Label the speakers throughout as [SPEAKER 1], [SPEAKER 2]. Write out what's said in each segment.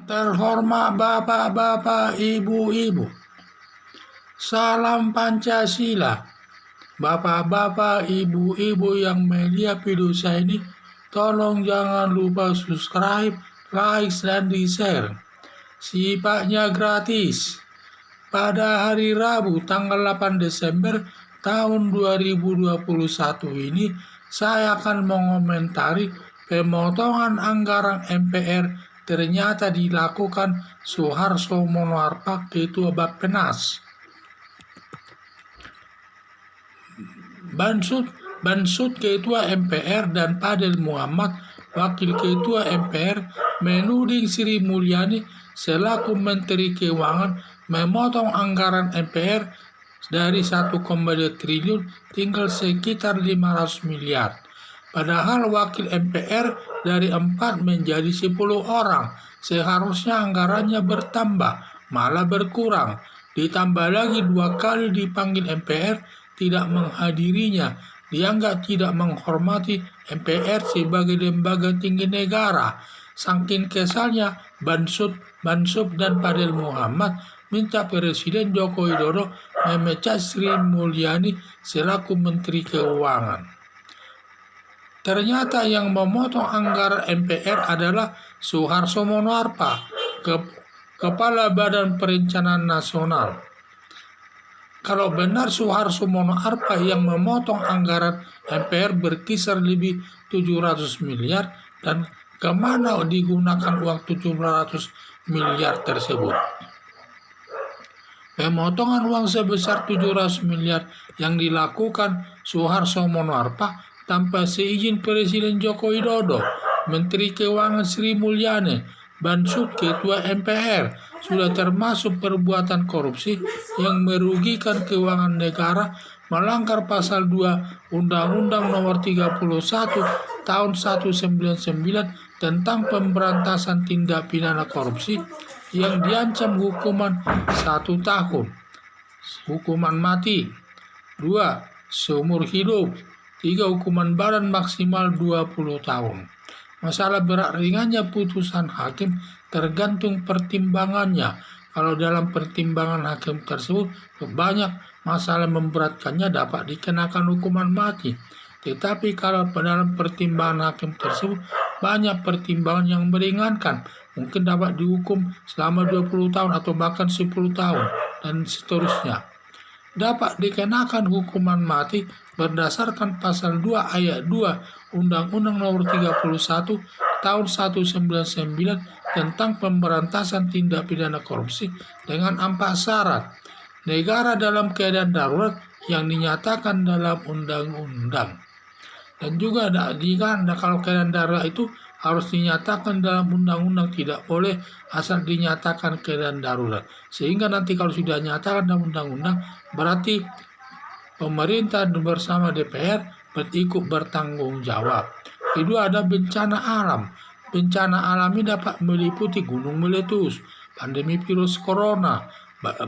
[SPEAKER 1] Terhormat bapak-bapak, ibu-ibu, salam Pancasila. Bapak-bapak, ibu-ibu yang melihat video saya ini, tolong jangan lupa subscribe, like, dan di-share. Sifatnya gratis. Pada hari Rabu tanggal 8 Desember tahun 2021 ini, saya akan mengomentari pemotongan anggaran MPR ternyata dilakukan Suharto Monoarfa, Ketua Bappenas. Bansud Ketua MPR dan Fadel Muhammad, Wakil Ketua MPR, menuding Sri Mulyani selaku Menteri Keuangan memotong anggaran MPR dari 1,2 triliun tinggal sekitar 500 miliar. Padahal wakil MPR dari 4 menjadi 10 orang. Seharusnya anggarannya bertambah, malah berkurang. Ditambah lagi 2 kali dipanggil MPR, tidak menghadirinya. Dianggap tidak menghormati MPR sebagai lembaga tinggi negara. Saking kesalnya, Bansud dan Fadel Muhammad minta Presiden Joko Widodo memecat Sri Mulyani selaku Menteri Keuangan. Ternyata yang memotong anggaran MPR adalah Suharto Monoarfa, Kepala Badan Perencanaan Nasional. Kalau benar Suharto Monoarfa yang memotong anggaran MPR berkisar lebih 700 miliar, dan kemana digunakan uang 700 miliar tersebut? Pemotongan uang sebesar 700 miliar yang dilakukan Suharto Monoarfa tanpa seizin Presiden Joko Widodo, Menteri Keuangan Sri Mulyani, Bansud Ketua MPR, sudah termasuk perbuatan korupsi yang merugikan keuangan negara, melanggar pasal 2 Undang-Undang Nomor 31 Tahun 1999 tentang pemberantasan tindak pidana korupsi yang diancam hukuman 1 tahun, hukuman mati, 2 seumur hidup, 3 hukuman badan maksimal 20 tahun. Masalah berat ringannya putusan hakim tergantung pertimbangannya. Kalau dalam pertimbangan hakim tersebut banyak masalah memberatkannya, dapat dikenakan hukuman mati. Tetapi kalau dalam pertimbangan hakim tersebut banyak pertimbangan yang meringankan, mungkin dapat dihukum selama 20 tahun atau bahkan 10 tahun dan seterusnya. Dapat dikenakan hukuman mati berdasarkan pasal 2 ayat 2 Undang-Undang Nomor 31 Tahun 1999 tentang pemberantasan tindak pidana korupsi dengan 4 syarat. Negara dalam keadaan darurat yang dinyatakan dalam undang-undang. Dan juga kalau keadaan darurat itu harus dinyatakan dalam undang-undang, tidak boleh asal dinyatakan keadaan darurat. Sehingga nanti kalau sudah dinyatakan dalam undang-undang, berarti pemerintah bersama DPR berikut bertanggung jawab. Kedua, ada bencana alam. Bencana alam ini dapat meliputi gunung meletus, pandemi virus corona,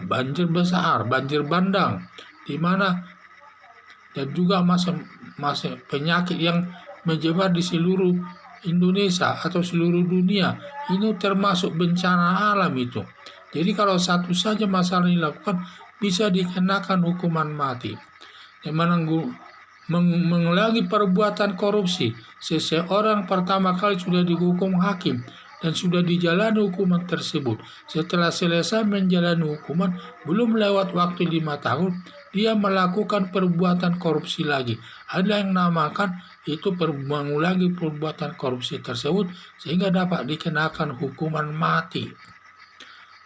[SPEAKER 1] banjir besar, banjir bandang, di mana dan juga masa penyakit yang menyebar di seluruh Indonesia atau seluruh dunia. Ini termasuk bencana alam itu. Jadi kalau satu saja masalah dilakukan bisa dikenakan hukuman mati. Mengulangi perbuatan korupsi, seseorang pertama kali sudah dihukum hakim dan sudah dijalani hukuman tersebut. Setelah selesai menjalani hukuman, belum lewat waktu 5 tahun, dia melakukan perbuatan korupsi lagi. Ada yang namakan itu mengulangi perbuatan korupsi tersebut sehingga dapat dikenakan hukuman mati.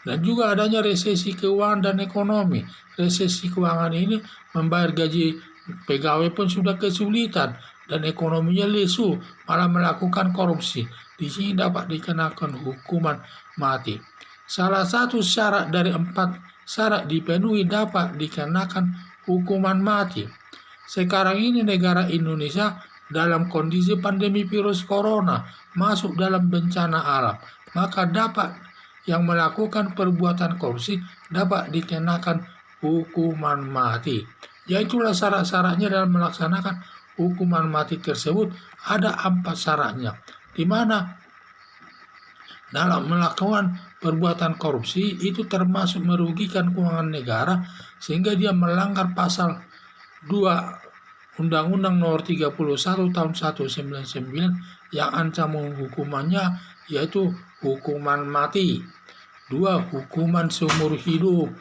[SPEAKER 1] Dan juga adanya resesi keuangan dan ekonomi. Resesi keuangan ini membayar gaji pegawai pun sudah kesulitan dan ekonominya lesu, malah melakukan korupsi. Di sini dapat dikenakan hukuman mati. Salah satu syarat dari 4 syarat dipenuhi dapat dikenakan hukuman mati. Sekarang ini negara Indonesia dalam kondisi pandemi virus corona, masuk dalam bencana alam, maka dapat yang melakukan perbuatan korupsi dapat dikenakan hukuman mati. Yaitulah syarat-syaratnya dalam melaksanakan hukuman mati tersebut. Ada 4 syaratnya, di mana dalam melakukan perbuatan korupsi itu termasuk merugikan keuangan negara sehingga dia melanggar pasal 2 Undang-Undang Nomor 31 Tahun 1999 yang ancaman hukumannya yaitu hukuman mati, 2 hukuman seumur hidup,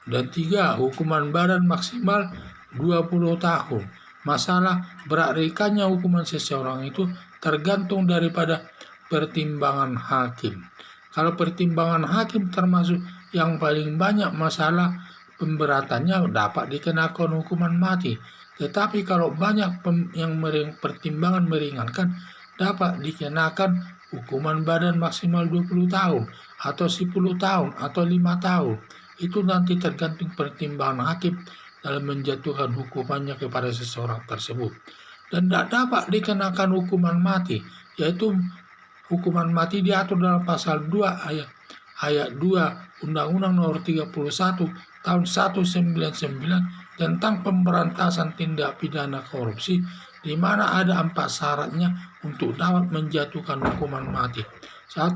[SPEAKER 1] dan 3 hukuman badan maksimal 20 tahun. Masalah berat ringannya hukuman seseorang itu tergantung daripada pertimbangan hakim. Kalau pertimbangan hakim termasuk yang paling banyak masalah pemberatannya dapat dikenakan hukuman mati. Tetapi kalau banyak yang pertimbangan meringankan dapat dikenakan hukuman badan maksimal 20 tahun atau 10 tahun atau 5 tahun. Itu nanti tergantung pertimbangan hakim dalam menjatuhkan hukumannya kepada seseorang tersebut. Dan tidak dapat dikenakan hukuman mati, yaitu hukuman mati diatur dalam pasal 2 ayat 2 Undang-Undang Nomor 31 Tahun 1999 tentang pemberantasan tindak pidana korupsi, di mana ada 4 syaratnya untuk dapat menjatuhkan hukuman mati. 1.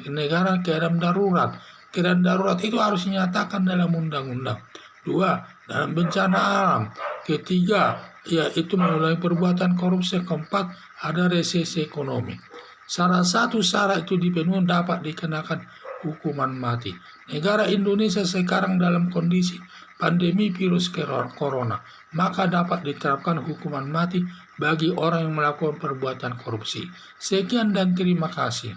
[SPEAKER 1] Negara keadaan darurat. Keadaan darurat itu harus dinyatakan dalam undang-undang. 2. Dalam bencana alam. Ketiga, yaitu mengulangi perbuatan korupsi. Keempat, ada resesi ekonomi. Salah satu syarat itu dipenuhi dapat dikenakan hukuman mati. Negara Indonesia sekarang dalam kondisi pandemi virus corona, maka dapat diterapkan hukuman mati bagi orang yang melakukan perbuatan korupsi. Sekian dan terima kasih.